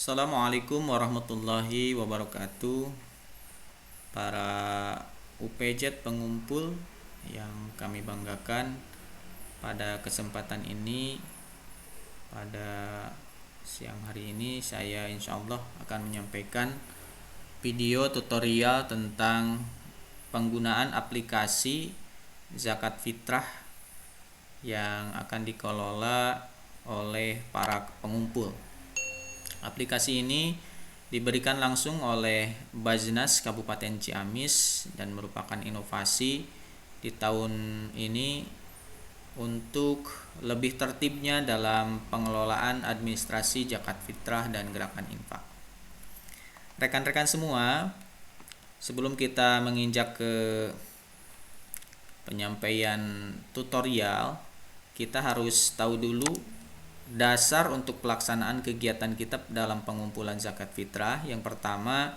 Assalamualaikum warahmatullahi wabarakatuh. Para UPZ pengumpul yang kami banggakan, pada kesempatan ini, pada siang hari ini, saya insya Allah akan menyampaikan video tutorial tentang penggunaan aplikasi zakat fitrah yang akan dikelola oleh para pengumpul. Aplikasi ini diberikan langsung oleh Bajnas Kabupaten Ciamis dan merupakan inovasi di tahun ini untuk lebih tertibnya dalam pengelolaan administrasi zakat fitrah dan gerakan infak. Rekan-rekan semua, sebelum kita menginjak ke penyampaian tutorial, kita harus tahu dulu dasar untuk pelaksanaan kegiatan kita dalam pengumpulan zakat fitrah. Yang pertama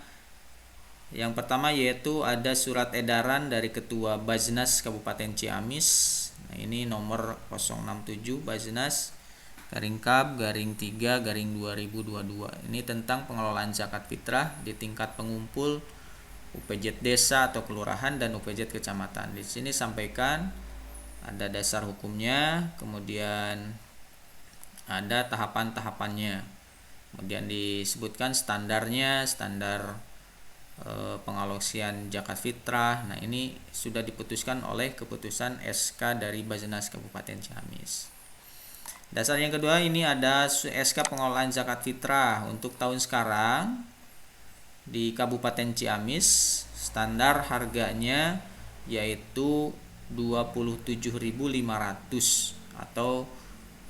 yaitu ada surat edaran dari Ketua Bajnas Kabupaten Ciamis. Nah, ini nomor 067 Bajnas _3/2022. Ini tentang pengelolaan zakat fitrah di tingkat pengumpul UPZ desa atau kelurahan dan UPZ kecamatan. Di sini sampaikan ada dasar hukumnya, kemudian ada tahapan-tahapannya, kemudian disebutkan standarnya, standar pengalokasian zakat fitrah. Nah, ini sudah diputuskan oleh keputusan SK dari Bajnas Kabupaten Ciamis. Dasar yang kedua, ini ada SK pengelolaan zakat fitrah untuk tahun sekarang di Kabupaten Ciamis. Standar harganya yaitu 27.500 atau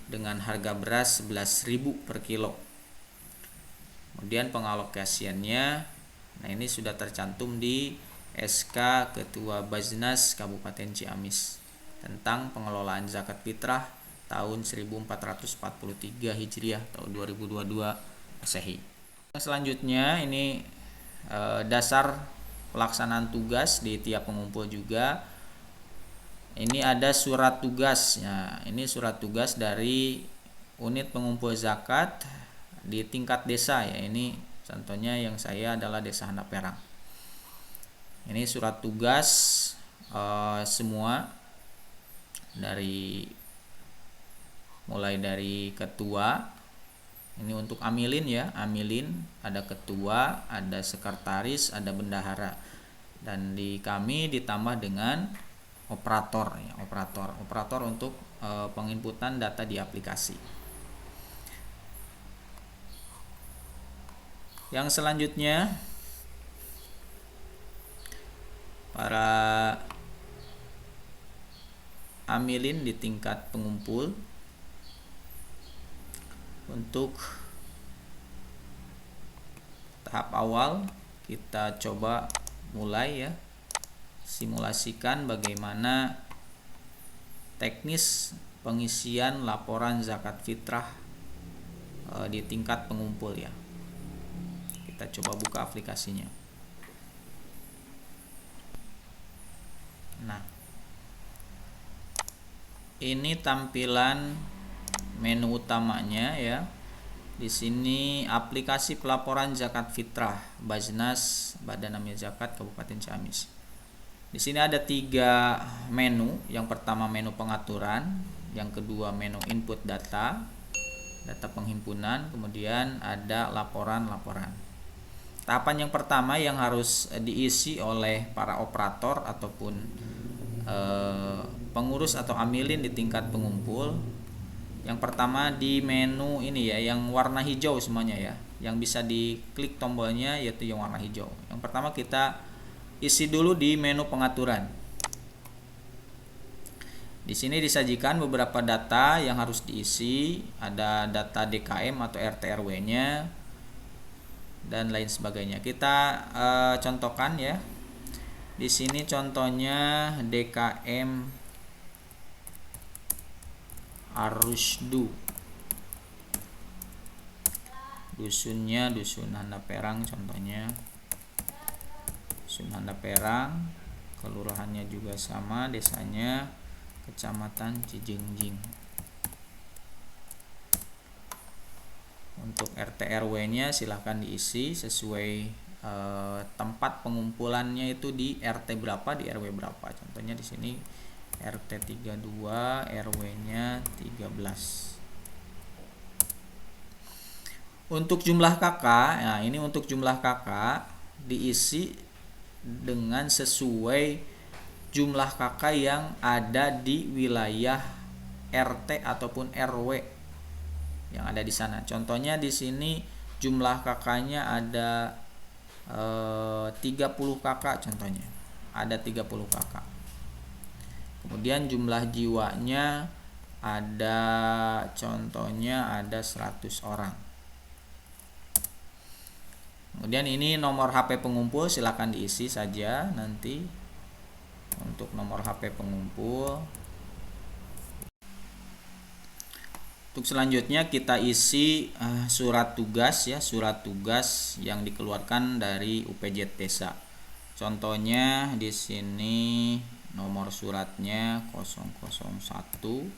dengan harga beras 11.000 per kilo. Kemudian pengalokasiannya, nah ini sudah tercantum di SK Ketua Bajnas Kabupaten Ciamis tentang pengelolaan zakat fitrah tahun 1443 Hijriah tahun 2022 Masehi. Selanjutnya ini dasar pelaksanaan tugas di tiap pengumpul juga. Ini ada surat tugasnya. Ini surat tugas dari unit pengumpul zakat di tingkat desa ya. Ini contohnya yang saya adalah Desa Handap Perang. Ini surat tugas semua mulai dari ketua. Ini untuk amilin ya, amilin ada ketua, ada sekretaris, ada bendahara. Dan di kami ditambah dengan operator ya, operator untuk penginputan data di aplikasi. Yang selanjutnya, para amilin di tingkat pengumpul, untuk tahap awal kita coba mulai ya, simulasikan bagaimana teknis pengisian laporan zakat fitrah di tingkat pengumpul ya. Kita coba buka aplikasinya. Nah, ini tampilan menu utamanya ya. Di sini aplikasi pelaporan zakat fitrah Bajnas Badan Amil Zakat Kabupaten Ciamis. Di sini ada 3 menu. Yang pertama menu pengaturan, yang kedua menu input data penghimpunan, kemudian ada laporan-laporan. Tahapan yang pertama yang harus diisi oleh para operator ataupun pengurus atau amilin di tingkat pengumpul. Yang pertama di menu ini ya, yang warna hijau semuanya ya, yang bisa diklik tombolnya yaitu yang warna hijau. Yang pertama kita isi dulu di menu pengaturan. Di sini disajikan beberapa data yang harus diisi, ada data DKM atau RT RW-nya dan lain sebagainya. Kita contohkan ya. Di sini contohnya DKM Arusdu. Dusunnya Dusun Handap Perang contohnya. Dusun Handap Perang, kelurahannya juga sama, desanya Kecamatan Cijengjing. Untuk RT RW-nya silahkan diisi sesuai tempat pengumpulannya itu di RT berapa, di RW berapa. Contohnya di sini RT 32, RW-nya 13. Untuk jumlah kakak, nah ini untuk jumlah kakak diisi dengan sesuai jumlah kakak yang ada di wilayah RT ataupun RW yang ada di sana. Contohnya di sini jumlah kakaknya ada 30 kakak contohnya. Ada 30 kakak. Kemudian jumlah jiwanya ada contohnya ada 100 orang. Kemudian ini nomor HP pengumpul, silakan diisi saja nanti untuk nomor HP pengumpul. Untuk selanjutnya kita isi surat tugas ya, surat tugas yang dikeluarkan dari UPJ Desa. Contohnya di sini nomor suratnya 001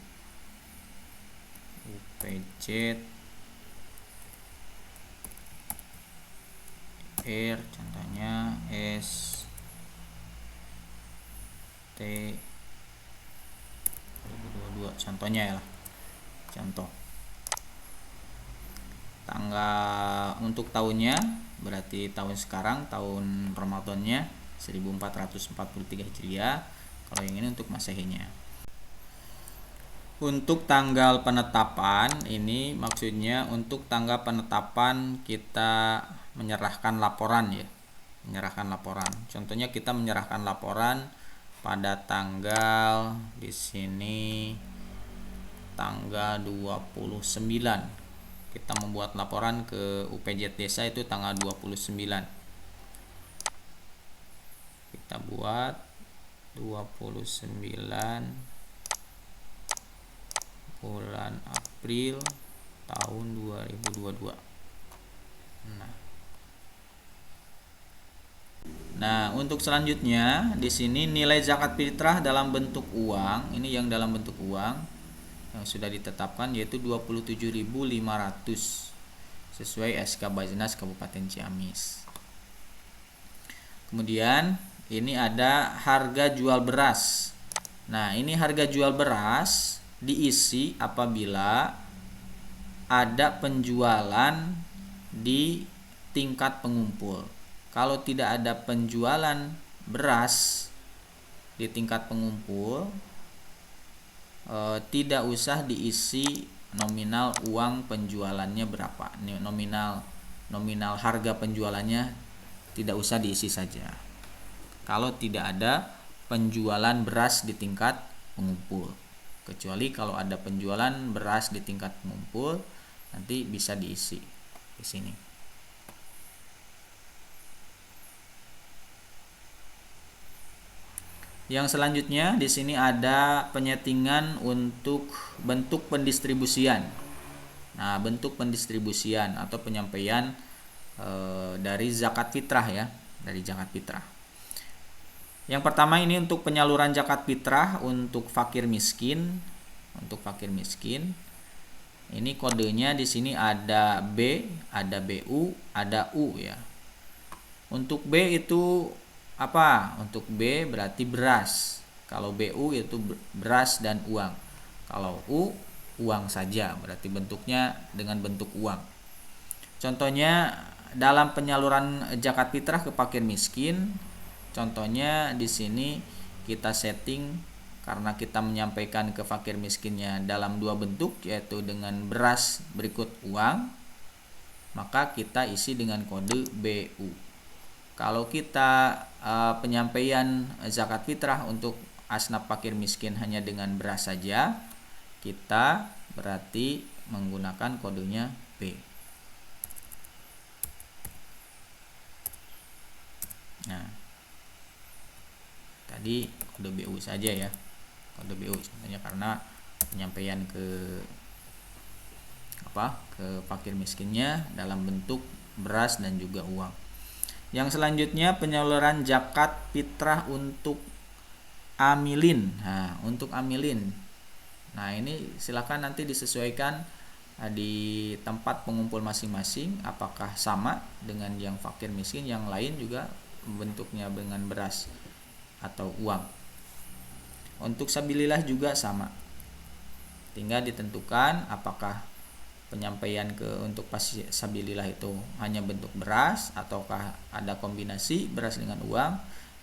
UPJ R, contohnya S T 2022 contohnya ya lah. Contoh tanggal untuk tahunnya berarti tahun sekarang, tahun Ramadannya 1443 Hijriah. Kalau yang ini untuk Masehinya. Untuk tanggal penetapan ini maksudnya untuk tanggal penetapan kita menyerahkan laporan ya. Menyerahkan laporan. Contohnya kita menyerahkan laporan pada tanggal di sini tanggal 29. Kita membuat laporan ke UPJ Desa itu tanggal 29. Kita buat 29 bulan April tahun 2022. Nah, untuk selanjutnya di sini nilai zakat fitrah dalam bentuk uang, ini yang dalam bentuk uang yang sudah ditetapkan yaitu 27.500 sesuai SK Bajnas Kabupaten Ciamis. Kemudian ini ada harga jual beras. Nah, ini harga jual beras diisi apabila ada penjualan di tingkat pengumpul. Kalau tidak ada penjualan beras di tingkat pengumpul, tidak usah diisi nominal uang penjualannya berapa. Nominal harga penjualannya tidak usah diisi saja. Kalau tidak ada penjualan beras di tingkat pengumpul. Kecuali kalau ada penjualan beras di tingkat pengumpul, nanti bisa diisi di sini. Yang selanjutnya di sini ada penyetingan untuk bentuk pendistribusian. Nah, bentuk pendistribusian atau penyampaian dari zakat fitrah ya, dari zakat fitrah. Yang pertama ini untuk penyaluran zakat fitrah untuk fakir miskin. Untuk fakir miskin. Ini kodenya di sini ada B, ada BU, ada U ya. Untuk B itu apa? Untuk B berarti beras. Kalau BU itu beras dan uang. Kalau U uang saja, berarti bentuknya dengan bentuk uang. Contohnya dalam penyaluran zakat fitrah ke fakir miskin, contohnya di sini kita setting karena kita menyampaikan ke fakir miskinnya dalam dua bentuk, yaitu dengan beras berikut uang, maka kita isi dengan kode BU. Kalau kita penyampaian zakat fitrah untuk asnaf fakir miskin hanya dengan beras saja, kita berarti menggunakan kodenya B. Nah, tadi kode BU saja ya, kode BU contohnya karena penyampaian ke fakir miskinnya dalam bentuk beras dan juga uang. Yang selanjutnya penyaluran zakat fitrah untuk amilin. Nah, untuk amilin. Nah, ini silakan nanti disesuaikan di tempat pengumpul masing-masing apakah sama dengan yang fakir miskin, yang lain juga bentuknya dengan beras atau uang. Untuk sabilillah juga sama, tinggal ditentukan apakah penyampaian untuk sabilillah itu hanya bentuk beras ataukah ada kombinasi beras dengan uang.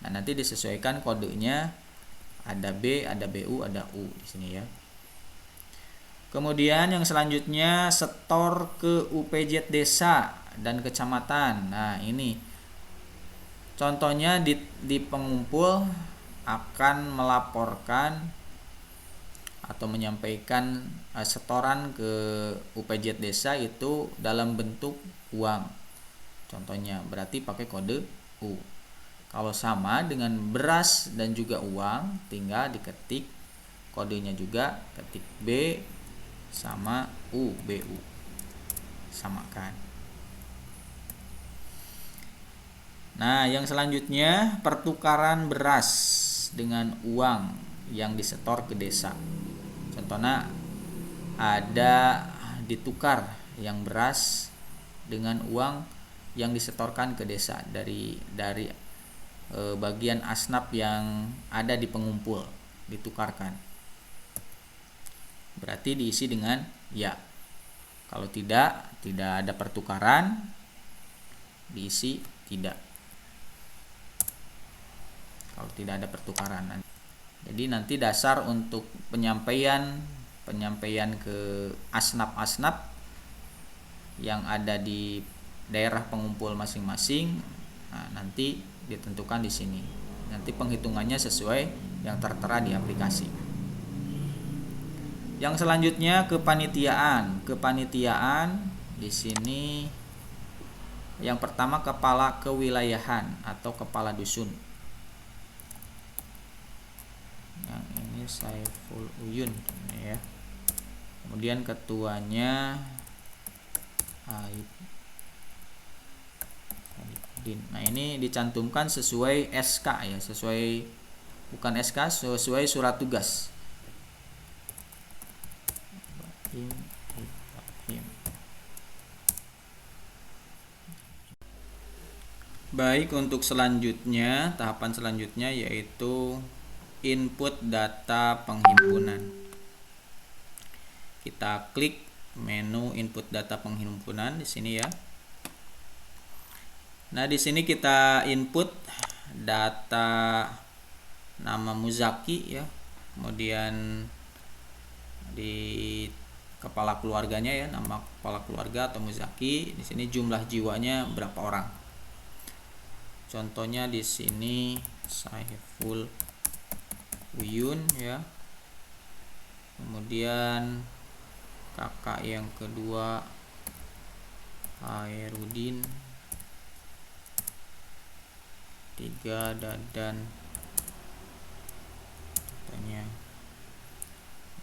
Nah, nanti disesuaikan kodenya, ada B, ada BU, ada U di sini ya. Kemudian yang selanjutnya setor ke UPJ desa dan kecamatan. Nah, ini contohnya di pengumpul akan melaporkan atau menyampaikan setoran ke UPJ desa itu dalam bentuk uang. Contohnya berarti pakai kode U. Kalau sama dengan beras dan juga uang, tinggal diketik kodenya juga, ketik B sama U, BU. Samakan. Nah, yang selanjutnya pertukaran beras dengan uang yang disetor ke desa. Contohnya ada ditukar yang beras dengan uang yang disetorkan ke desa dari bagian asnaf yang ada di pengumpul, ditukarkan. Berarti diisi dengan ya. Kalau tidak ada pertukaran, diisi tidak. Kalau tidak ada pertukaran. Jadi nanti dasar untuk penyampaian ke asnaf-asnaf yang ada di daerah pengumpul masing-masing, nah, nanti ditentukan di sini. Nanti penghitungannya sesuai yang tertera di aplikasi. Yang selanjutnya kepanitiaan. Kepanitiaan di sini yang pertama kepala kewilayahan atau kepala dusun. Yang ini Saiful Uyun ya. Kemudian ketuanya Aib. Nah, ini dicantumkan sesuai SK ya, bukan SK, sesuai surat tugas. Baik, untuk selanjutnya, tahapan selanjutnya yaitu input data penghimpunan. Kita klik menu input data penghimpunan di sini ya. Nah, di sini kita input data nama Muzaki ya. Kemudian di kepala keluarganya ya, nama kepala keluarga atau Muzaki. Di sini jumlah jiwanya berapa orang. Contohnya di sini Saiful Uyun ya. Kemudian kakak yang kedua Hairudin, 3 Dadan contohnya.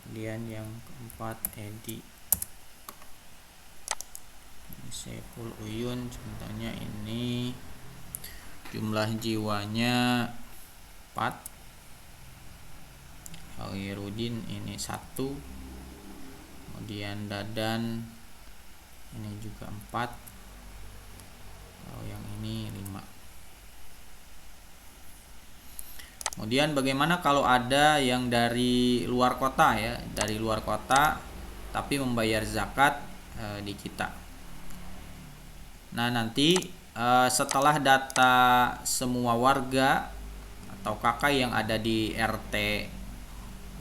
Kemudian yang keempat Edi, Saiful Uyun contohnya ini jumlah jiwanya 4. Hairudin ini 1. Kemudian Dadan ini juga 4. Kalau yang ini 5. Kemudian bagaimana kalau ada yang dari luar kota ya, dari luar kota tapi membayar zakat di kita. Nah, nanti setelah data semua warga atau kakak yang ada di RT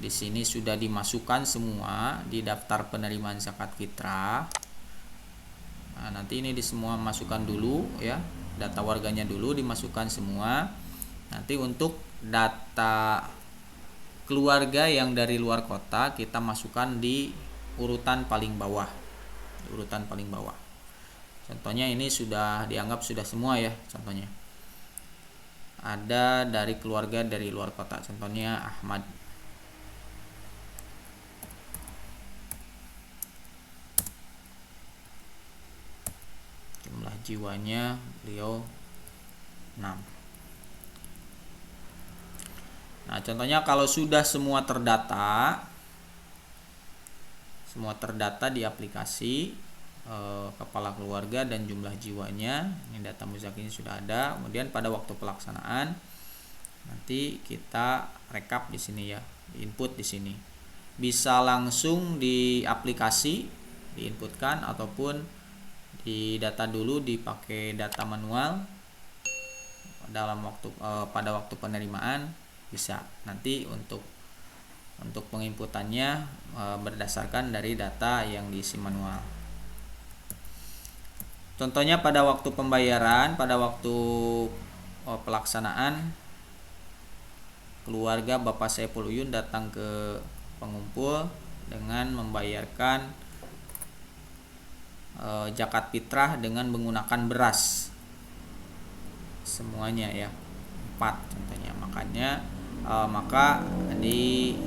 di sini sudah dimasukkan semua di daftar penerimaan zakat fitrah. Nah, nanti ini di semua masukkan dulu ya, data warganya dulu dimasukkan semua. Nanti untuk data keluarga yang dari luar kota kita masukkan di urutan paling bawah. Contohnya ini sudah dianggap sudah semua ya, contohnya. Ada dari keluarga dari luar kota, contohnya Ahmad. Jumlah jiwanya beliau 6. Nah, contohnya kalau sudah semua terdata semua terdata di aplikasi kepala keluarga dan jumlah jiwanya. Ini data muzakinya sudah ada. Kemudian pada waktu pelaksanaan nanti kita rekap di sini ya, input di sini. Bisa langsung di aplikasi diinputkan ataupun di data dulu dipakai data manual dalam waktu pada waktu penerimaan bisa. Nanti untuk penginputannya berdasarkan dari data yang diisi manual. Contohnya pada waktu pembayaran, pada waktu pelaksanaan, keluarga Bapak Saiful Uyun datang ke pengumpul dengan membayarkan zakat fitrah dengan menggunakan beras semuanya ya, 4 contohnya. Maka di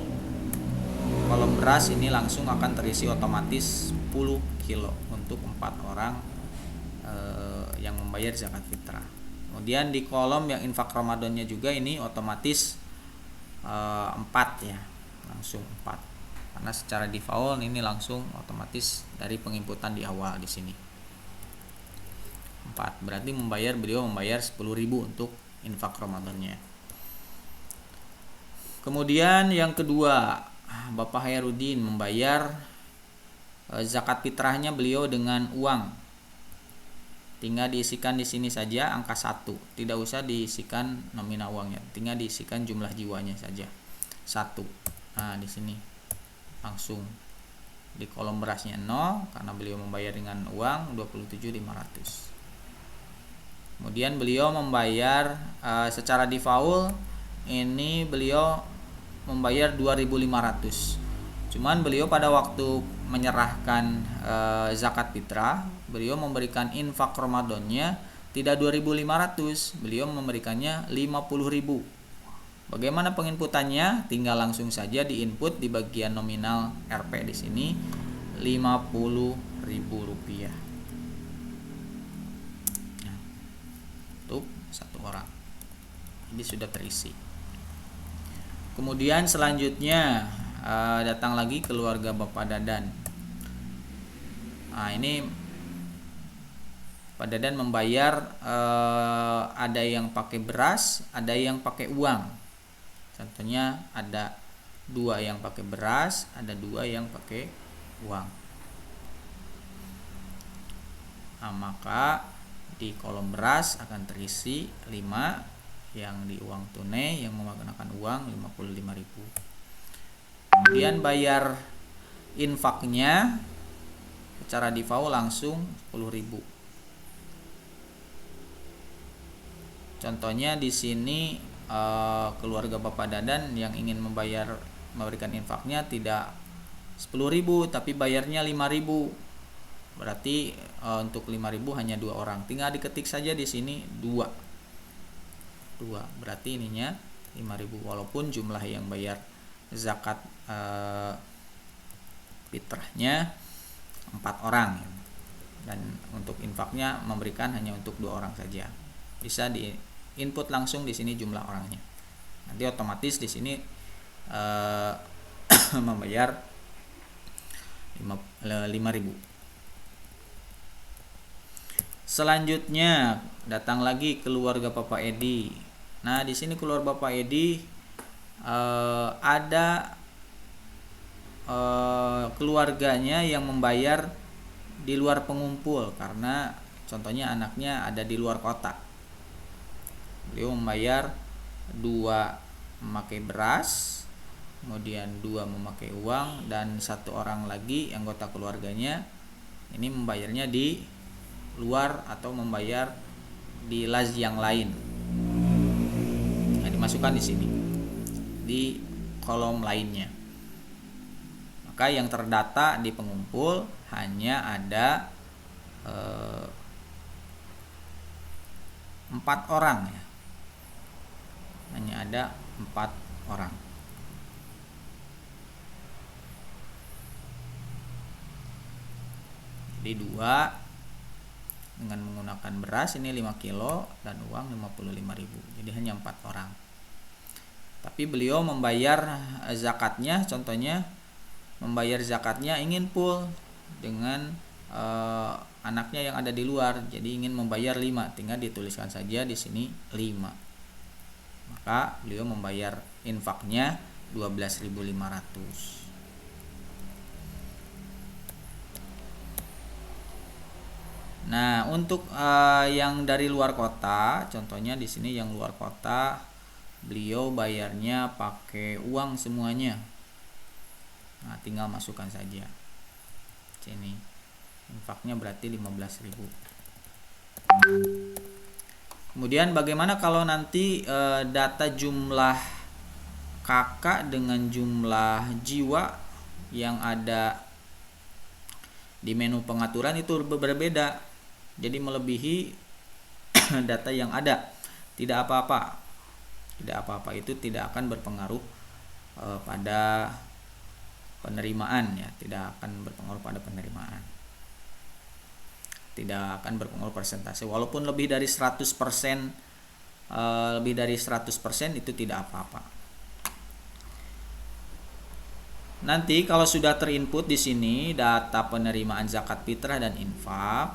kolom beras ini langsung akan terisi otomatis 10 kilo untuk 4 orang yang membayar zakat fitrah. Kemudian di kolom yang infak Ramadannya juga ini otomatis 4 ya, langsung 4. Karena secara default ini langsung otomatis dari penginputan di awal di sini. 4. Berarti beliau membayar 10.000 untuk infak Ramadannya. Kemudian yang kedua, Bapak Hairudin membayar zakat fitrahnya beliau dengan uang. Tinggal diisikan di sini saja angka 1, tidak usah diisikan nominal uangnya, tinggal diisikan jumlah jiwanya saja 1. Nah di sini langsung di kolom berasnya 0 karena beliau membayar dengan uang 27.500. Kemudian beliau membayar secara default ini beliau membayar 2.500. Cuman beliau pada waktu menyerahkan zakat fitrah, beliau memberikan infak Ramadannya tidak 2.500, beliau memberikannya 50.000. Bagaimana penginputannya? Tinggal langsung saja diinput di bagian nominal RP di sini 50.000 rupiah. Nah, untuk 1 orang. Ini sudah terisi. Kemudian selanjutnya datang lagi keluarga Bapak Dadan. Nah ini Pak Dadan membayar ada yang pakai beras, ada yang pakai uang. Contohnya ada 2 yang pakai beras, ada 2 yang pakai uang. Nah, maka di kolom beras akan terisi 5, yang di uang tunai yang menggunakan uang 55.000. Kemudian bayar infaknya secara default langsung 10.000. Contohnya di sini keluarga Bapak Dadan yang ingin memberikan infaknya tidak 10.000 tapi bayarnya 5.000. Berarti untuk 5.000 hanya 2 orang. Tinggal diketik saja di sini 2. Berarti ininya 5.000 walaupun jumlah yang bayar zakat fitrahnya 4 orang dan untuk infaknya memberikan hanya untuk 2 orang saja. Bisa di input langsung di sini jumlah orangnya. Nanti otomatis di sini membayar 5.000. Selanjutnya datang lagi keluarga Bapak Edi. Nah, di sini keluarga Bapak Edi ada keluarganya yang membayar di luar pengumpul karena contohnya anaknya ada di luar kota. Beliau membayar 2 memakai beras, kemudian 2 memakai uang, dan 1 orang lagi anggota keluarganya ini membayarnya di luar atau membayar di laz yang lain. Nah, dimasukkan di sini di kolom lainnya. Maka yang terdata di pengumpul hanya ada 4 orang ya. Hanya ada 4 orang. Jadi 2 dengan menggunakan beras ini 5 kilo dan uang 55.000. Jadi hanya 4 orang. Tapi beliau membayar zakatnya contohnya membayar zakatnya ingin full dengan anaknya yang ada di luar, jadi ingin membayar 5, tinggal dituliskan saja di sini 5. Maka beliau membayar infaknya 12.500. Nah, untuk yang dari luar kota, contohnya di sini yang luar kota, beliau bayarnya pakai uang semuanya. Nah, tinggal masukkan saja. Sini. Infaknya berarti 15.000. Kemudian bagaimana kalau nanti data jumlah kakak dengan jumlah jiwa yang ada di menu pengaturan itu berbeda, jadi melebihi data yang ada? Tidak apa-apa, itu tidak akan berpengaruh pada penerimaan ya, tidak akan berpengaruh pada penerimaan, tidak akan berpengaruh persentase, walaupun lebih dari 100%, itu tidak apa-apa. Nanti kalau sudah terinput di sini data penerimaan zakat fitrah dan infak,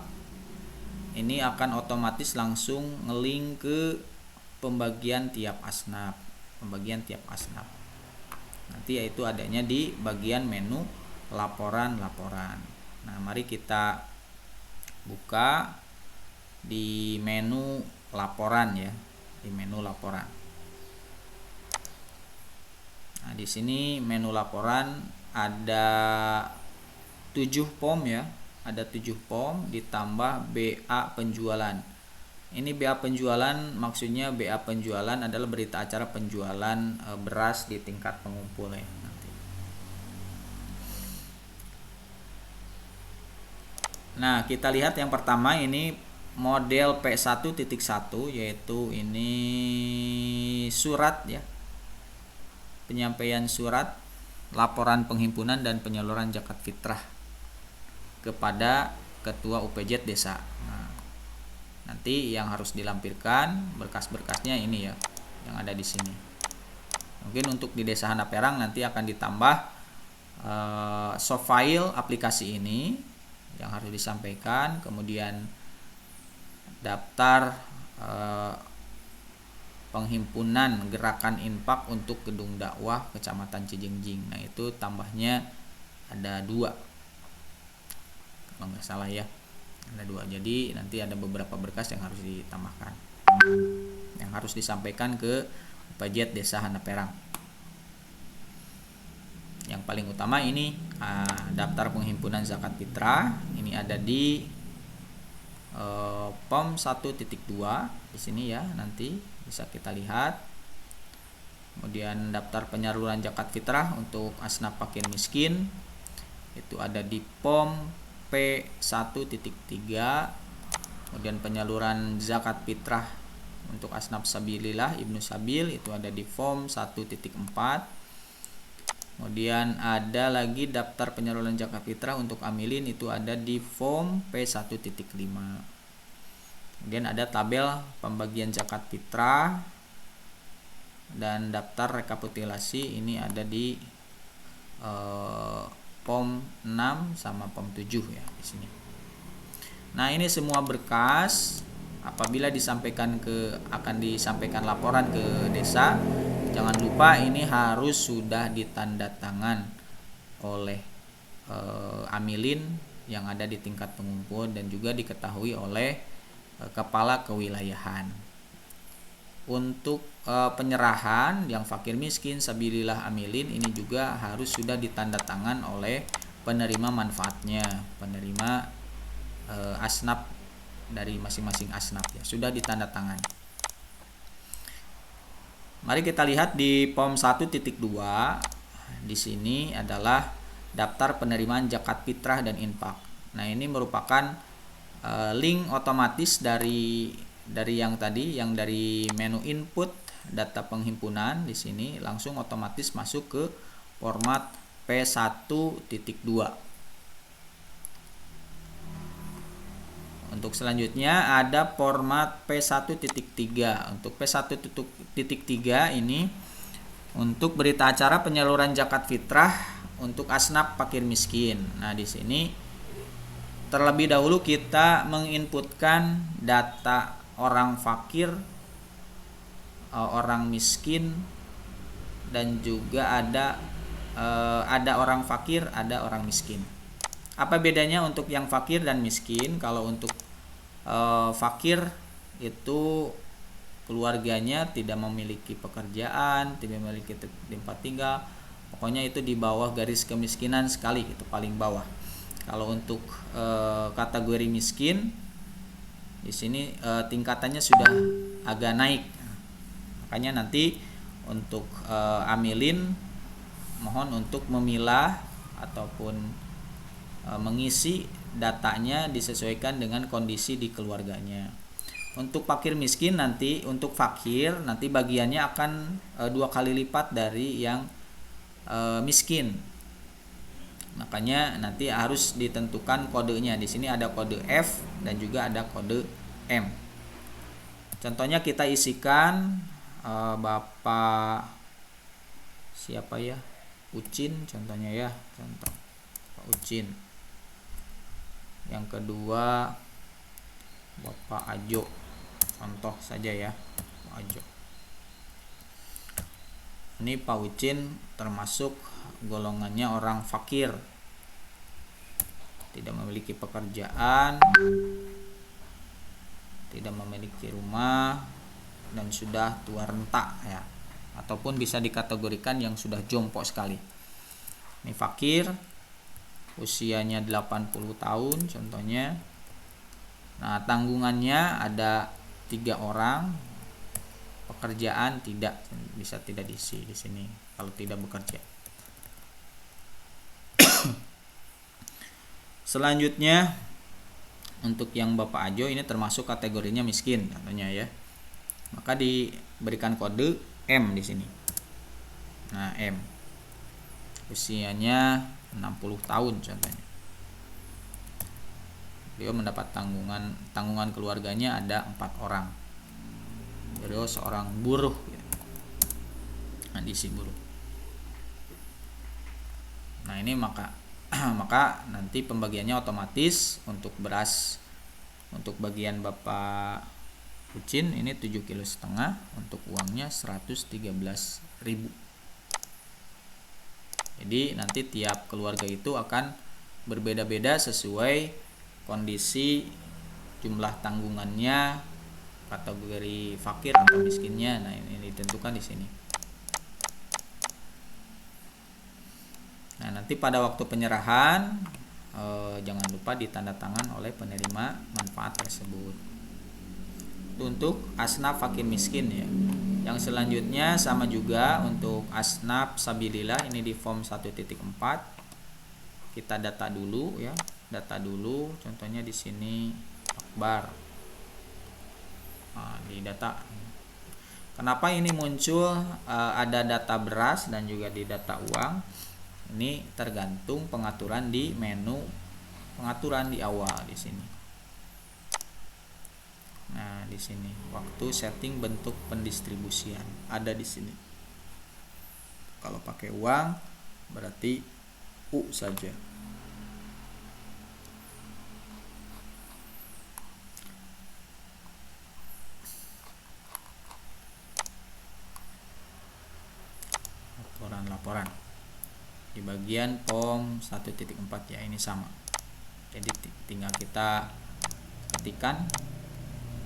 ini akan otomatis langsung ngelink ke pembagian tiap asnaf. Nanti yaitu adanya di bagian menu laporan. Nah, mari kita buka di menu laporan ya, di menu laporan. Nah, di sini menu laporan ada 7 POM ya, ada 7 POM ditambah BA penjualan. Ini BA penjualan, maksudnya BA penjualan adalah berita acara penjualan beras di tingkat pengumpul ya. Nah, kita lihat yang pertama ini model P1.1, yaitu ini surat ya, penyampaian surat laporan penghimpunan dan penyaluran zakat fitrah kepada ketua UPJ desa. Nah, nanti yang harus dilampirkan berkas-berkasnya ini ya, yang ada di sini. Mungkin untuk di Desa Hanaperang nanti akan ditambah soft file aplikasi ini yang harus disampaikan, kemudian daftar penghimpunan gerakan infak untuk gedung dakwah Kecamatan Cijengjing. Nah, itu tambahnya ada 2 kalau nggak salah ya, ada 2. Jadi nanti ada beberapa berkas yang harus ditambahkan, yang harus disampaikan ke UPJ Desa Hanaperang. Yang paling utama ini daftar penghimpunan zakat fitrah, ini ada di POM 1.2 di sini ya, nanti bisa kita lihat. Kemudian daftar penyaluran zakat fitrah untuk asnaf fakir miskin itu ada di POM P1.3. Kemudian penyaluran zakat fitrah untuk asnaf sabilillah Ibnu Sabil itu ada di POM 1.4. Kemudian ada lagi daftar penyaluran zakat fitrah untuk amilin itu ada di POM P1.5. Kemudian ada tabel pembagian zakat fitrah dan daftar rekapitulasi, ini ada di POM 6 sama POM 7 ya di sini. Nah, ini semua berkas apabila akan disampaikan laporan ke desa, jangan lupa ini harus sudah ditandatangan oleh amilin yang ada di tingkat pengumpul dan juga diketahui oleh kepala kewilayahan. Untuk penyerahan yang fakir miskin sabilillah amilin ini juga harus sudah ditandatangan oleh penerima manfaatnya, penerima asnaf dari masing-masing asnaf ya, sudah ditandatangan. Mari kita lihat di POM 1.2. Di sini adalah daftar penerimaan zakat fitrah dan infak. Nah, ini merupakan link otomatis dari yang tadi, yang dari menu input data penghimpunan di sini langsung otomatis masuk ke format P1.2. Untuk selanjutnya ada format P1.3. Untuk P1.3 ini untuk berita acara penyaluran zakat fitrah untuk asnaf fakir miskin. Nah, di sini terlebih dahulu kita menginputkan data orang fakir, orang miskin, dan juga ada orang fakir, ada orang miskin. Apa bedanya untuk yang fakir dan miskin? Kalau untuk fakir itu keluarganya tidak memiliki pekerjaan, tidak memiliki tempat tinggal, pokoknya itu di bawah garis kemiskinan sekali, itu paling bawah. Kalau untuk kategori miskin, di sini tingkatannya sudah agak naik. Makanya nanti untuk amilin mohon untuk memilah ataupun mengisi datanya disesuaikan dengan kondisi di keluarganya. Untuk fakir miskin nanti, untuk fakir nanti bagiannya akan 2 kali lipat dari yang miskin. Makanya nanti harus ditentukan kodenya. Di sini ada kode F dan juga ada kode M. Contohnya kita isikan Bapak siapa ya? Ucin contohnya ya, contoh Pak Ucin. Yang kedua Bapak Ajo, contoh saja ya, Pak Ajo. Ini Pak Ucin termasuk golongannya orang fakir, tidak memiliki pekerjaan, tidak memiliki rumah, dan sudah tua renta ya, ataupun bisa dikategorikan yang sudah jompo sekali. Ini fakir, usianya 80 tahun contohnya. Nah, tanggungannya ada 3 orang, pekerjaan bisa tidak diisi di sini kalau tidak bekerja. Selanjutnya untuk yang Bapak Ajo ini termasuk kategorinya miskin contohnya ya. Maka diberikan kode M di sini. Nah, M. Usianya 60 tahun contohnya. Beliau mendapat tanggungan keluarganya ada 4 orang. Beliau seorang buruh. Nah, diisi buruh. Nah, ini maka nanti pembagiannya otomatis untuk beras untuk bagian Bapak Ucin ini 7,5 kg, untuk uangnya 113.000. Jadi nanti tiap keluarga itu akan berbeda-beda sesuai kondisi jumlah tanggungannya, kategori fakir atau miskinnya. Nah, ini ditentukan di sini. Nah, nanti pada waktu penyerahan jangan lupa ditanda tangan oleh penerima manfaat tersebut. Itu untuk asnaf fakir miskin ya. Yang selanjutnya sama juga untuk asnaf sabilillah, ini di form 1.4. Kita data dulu ya. Data dulu, contohnya di sini Akbar. Nah, di data. Kenapa ini muncul ada data beras dan juga di data uang? Ini tergantung pengaturan di menu pengaturan di awal di sini. Nah, di sini waktu setting bentuk pendistribusian ada di sini. Kalau pakai uang berarti U saja. Laporan di bagian form 1.4 ya, ini sama. Jadi tinggal kita ketikkan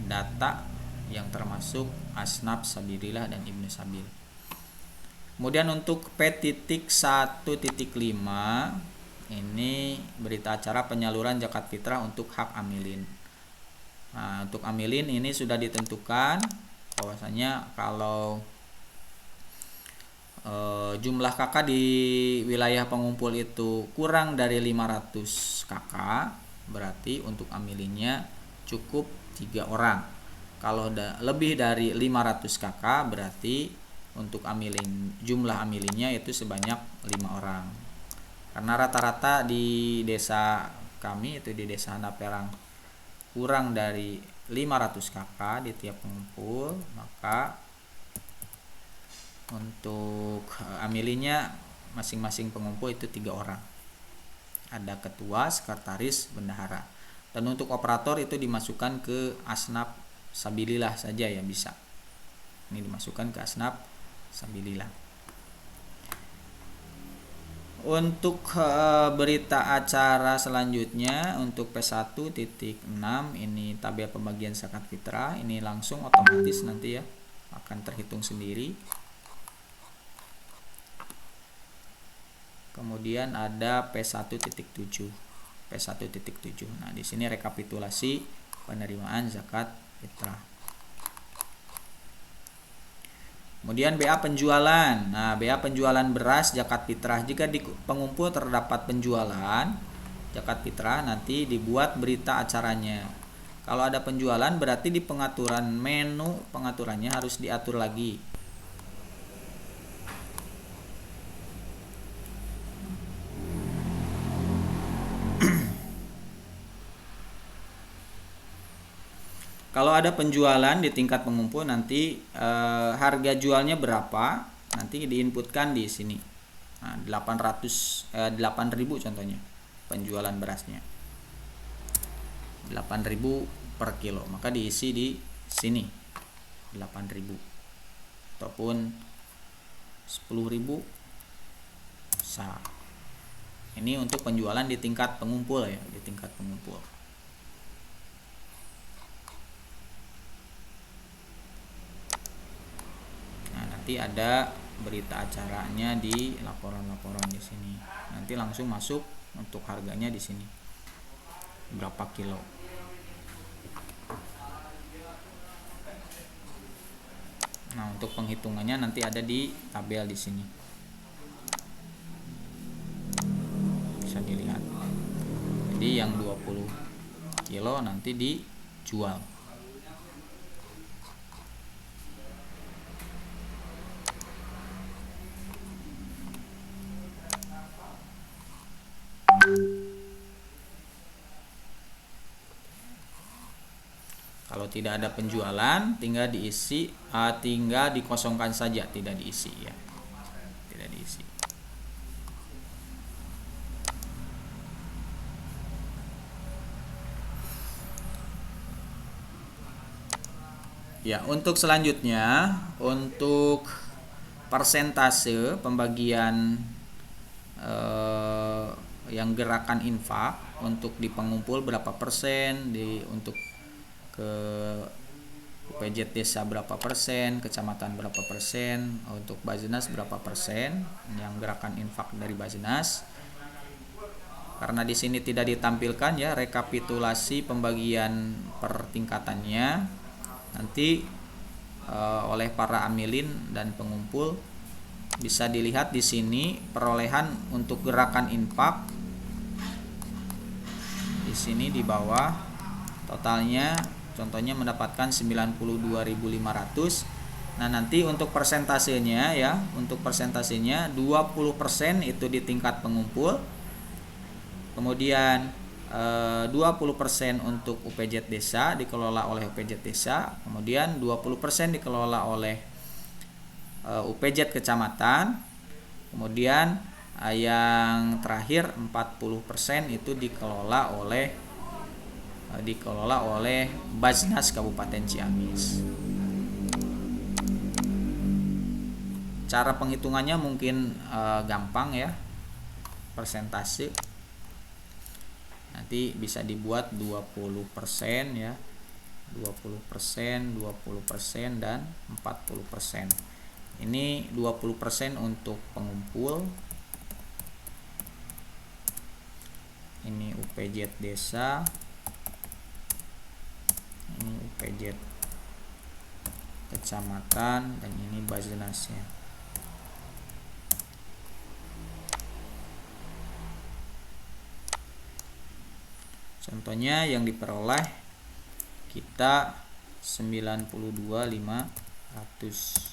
data yang termasuk asnaf sabilillah dan ibnu sabil. Kemudian untuk P.1.5 ini berita acara penyaluran zakat fitrah untuk hak amilin. Nah, untuk amilin ini sudah ditentukan bahwasanya kalau jumlah kakak di wilayah pengumpul itu kurang dari 500 kakak, berarti untuk amilinnya cukup 3 orang. Kalau lebih dari 500 kakak, berarti untuk jumlah amilinnya itu sebanyak 5 orang. Karena rata-rata di desa kami itu di desa Handaperang kurang dari 500 kakak di tiap pengumpul, maka untuk amilinya masing-masing pengumpul itu 3 orang. Ada ketua, sekretaris, bendahara. Dan untuk operator itu dimasukkan ke asnaf sabilillah saja ya bisa. Ini dimasukkan ke asnaf sabilillah. Untuk berita acara selanjutnya untuk P1.6 ini tabel pembagian zakat fitrah, ini langsung otomatis nanti ya akan terhitung sendiri. Kemudian ada P1.7. P1.7. Nah, di sini rekapitulasi penerimaan zakat fitrah. Kemudian BA penjualan. Nah, BA penjualan beras zakat fitrah. Jika di pengumpul terdapat penjualan zakat fitrah, nanti dibuat berita acaranya. Kalau ada penjualan berarti di pengaturan menu pengaturannya harus diatur lagi. Kalau ada penjualan di tingkat pengumpul nanti harga jualnya berapa nanti diinputkan di sini. Nah, 8.000 contohnya penjualan berasnya 8.000 per kilo, maka diisi di sini 8.000 ataupun 10.000 sah. Ini untuk penjualan di tingkat pengumpul ya, di tingkat pengumpul. Nanti ada berita acaranya di laporan-laporan di sini. Nanti langsung masuk untuk harganya di sini. Berapa kilo. Nah, untuk penghitungannya nanti ada di tabel di sini. Bisa dilihat. Jadi yang 20 kilo nanti dijual. Kalau tidak ada penjualan, tinggal diisi, tinggal dikosongkan saja, tidak diisi ya, tidak diisi. Ya, untuk selanjutnya, untuk persentase pembagian yang gerakan infak untuk di pengumpul berapa persen, untuk ke UPJ desa berapa persen, kecamatan berapa persen, untuk Bajenas berapa persen yang gerakan infak dari Bajenas. Karena di sini tidak ditampilkan ya rekapitulasi pembagian per tingkatannya, nanti oleh para amilin dan pengumpul bisa dilihat di sini perolehan untuk gerakan infak. Di sini di bawah totalnya contohnya mendapatkan 92.500. Nah, nanti untuk persentasenya ya, untuk persentasenya 20% itu di tingkat pengumpul. Kemudian 20% untuk UPJ desa dikelola oleh UPJ desa, kemudian 20% dikelola oleh UPJ kecamatan. Kemudian yang terakhir 40% itu dikelola oleh Bajnas Kabupaten Ciamis. Cara penghitungannya mungkin gampang ya, persentase. Nanti bisa dibuat 20% ya, 20%, 20% dan 40%. Ini 20% untuk pengumpul. Ini UPJ desa. Ini UPJ kecamatan dan ini Bajnasnya. Contohnya yang diperoleh kita 92.500.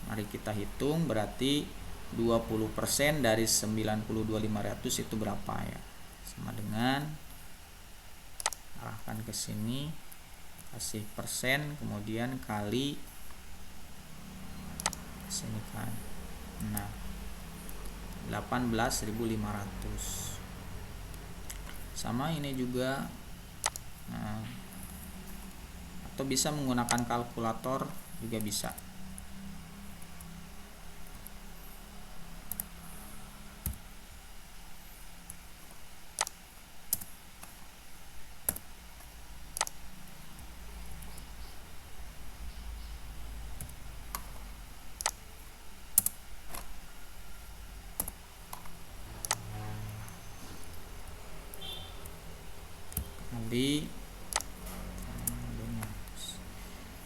Mari kita hitung, berarti 20% dari 92.500 itu berapa ya? Sama dengan, arahkan ke sini, kasih persen, kemudian kali sini kan Nah, 18.500. Sama ini juga. Nah, atau bisa menggunakan kalkulator juga bisa. Nanti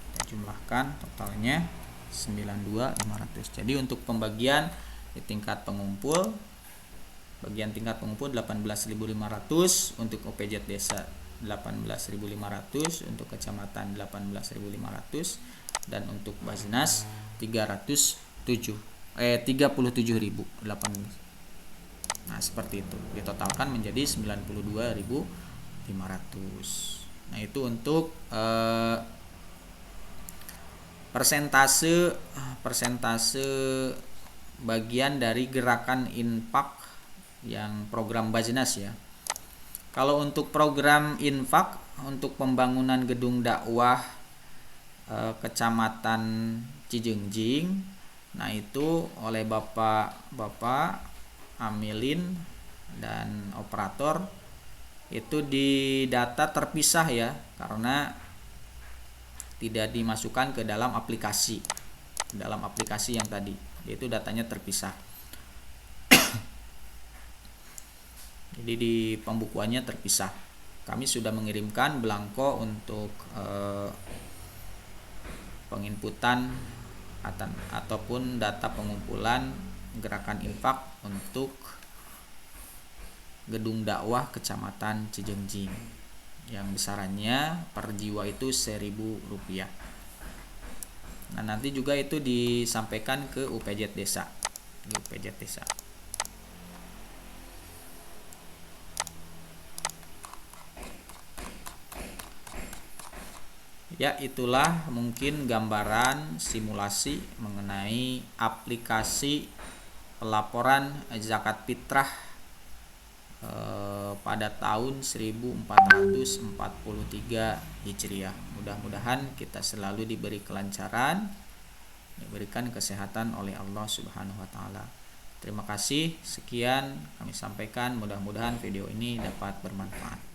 kita jumlahkan totalnya 92.500. Jadi untuk pembagian di tingkat pengumpul, bagian tingkat pengumpul 18.500, untuk OPJ desa 18.500, untuk kecamatan 18.500, dan untuk Basnas 37.000. Nah, seperti itu. Ditotalkan menjadi 92.500. Nah, itu untuk persentase bagian dari gerakan infak yang program Basnas ya. Kalau untuk program infak untuk pembangunan gedung dakwah Kecamatan Cijengjing, nah itu oleh Bapak Amilin dan operator itu didata terpisah ya, karena tidak dimasukkan ke dalam aplikasi yang tadi, yaitu datanya terpisah. Jadi di pembukuannya terpisah. Kami sudah mengirimkan belangko untuk penginputan ataupun data pengumpulan gerakan infak untuk gedung dakwah Kecamatan Cijengjing yang besarannya per jiwa itu Rp1.000. Nah, nanti juga itu disampaikan ke UPJ desa. Ya, itulah mungkin gambaran simulasi mengenai aplikasi pelaporan zakat fitrah pada tahun 1443 Hijriah. Mudah-mudahan kita selalu diberi kelancaran, diberikan kesehatan oleh Allah Subhanahu wa taala. Terima kasih, sekian kami sampaikan, mudah-mudahan video ini dapat bermanfaat.